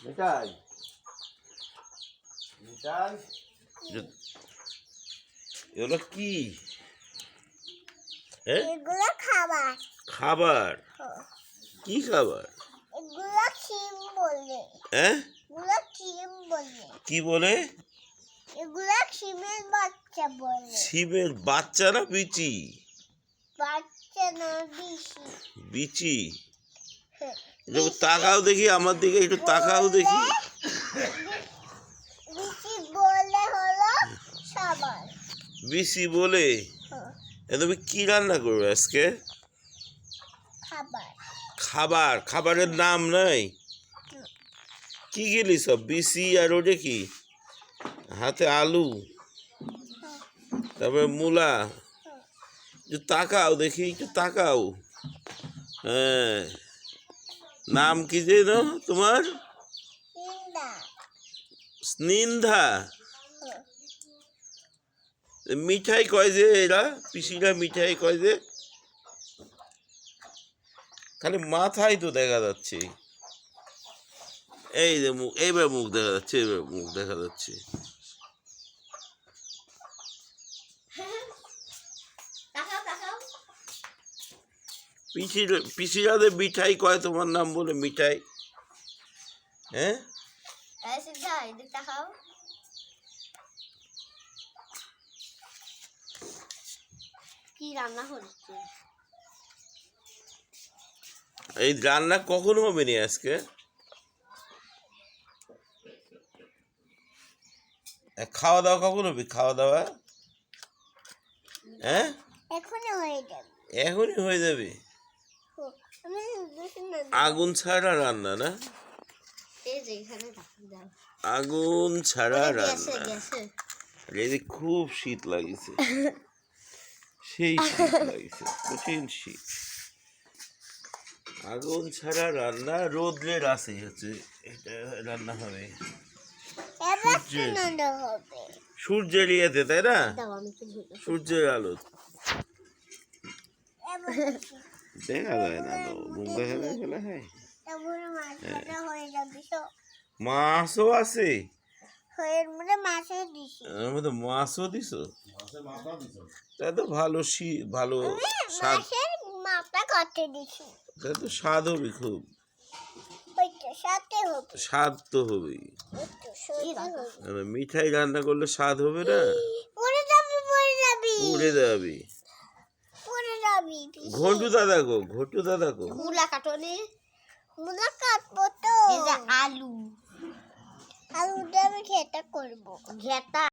মিঠাই মিঠাই এগুলো কি? এগুলো খাবার। খাবার? কি খাবার? এগুলো শিম বলে। এগুলো শিম বলে। কি বলে? এগুলো শিমের বাচ্চা বলে। শিমের বাচ্চা না বিচি? বাচ্চা না বিচি। বিচি? তাকাও দেখি আমার দিকে, একটু তাকাও দেখি। বিচি বলে হলো খাবার। বিচি বলে? তুমি কি রান্না করবে আজকে? খাবার। খাবার? খাবারের নাম নাই? কি গেলি সব? বিচি আর ওটা কি? হাতে আলু, তারপরে মূলা। একটু তাকাও দেখি, একটু তাকাও। হ্যাঁ, নাম কি যেন তোমার? স্নিন্ধা। মিঠাই কয় যে এরা পিসিরা? মিঠাই কয় যে? খালি মাথায় তো দেখা যাচ্ছে। এই যে মুখ, এইবার মুখ দেখা যাচ্ছে, এইবার মুখ দেখা যাচ্ছে। পিসিরাদের মিঠাই কয় তোমার নাম বলে? মিঠাই? হ্যাঁ, কি রান্না হচ্ছে? এই রান্না কখন হবে নি আজকে? খাওয়া দাওয়া কখন হবে? খাওয়া দাওয়া হ্যাঁ এখনই হয়ে যাবে। এখনই হয়ে যাবে? আগুন ছাড়া রান্না না? আগুন ছাড়া রান্না। খুব শীত লাগিছে, সেই শীত লাগিছে, কঠিন শীত। আগুন ছাড়া রান্না, রোদ্রের আছে হচ্ছে এটা রান্না হবে। সূর্যের ইয়েতে, তাই না? সূর্যের আলো দেখা যায় না তো, মুখ দেখা যায় ফেলা হয়। মাছও আছে? মাছও দিছো? তা তো ভালো, ভালো স্বাদ। তা তো স্বাদ হবে খুব। স্বাদ তো হবেই। মিঠাই রান্না করলে স্বাদ হবে না? উড়ে যাবি। ঘটু দাদা গো, ঘটু দাদা গো। মূলা কাটনে, মূলা কাটবো তো। আলু, আলু দিয়ে আমি ঘেটা করবো। ঘেটা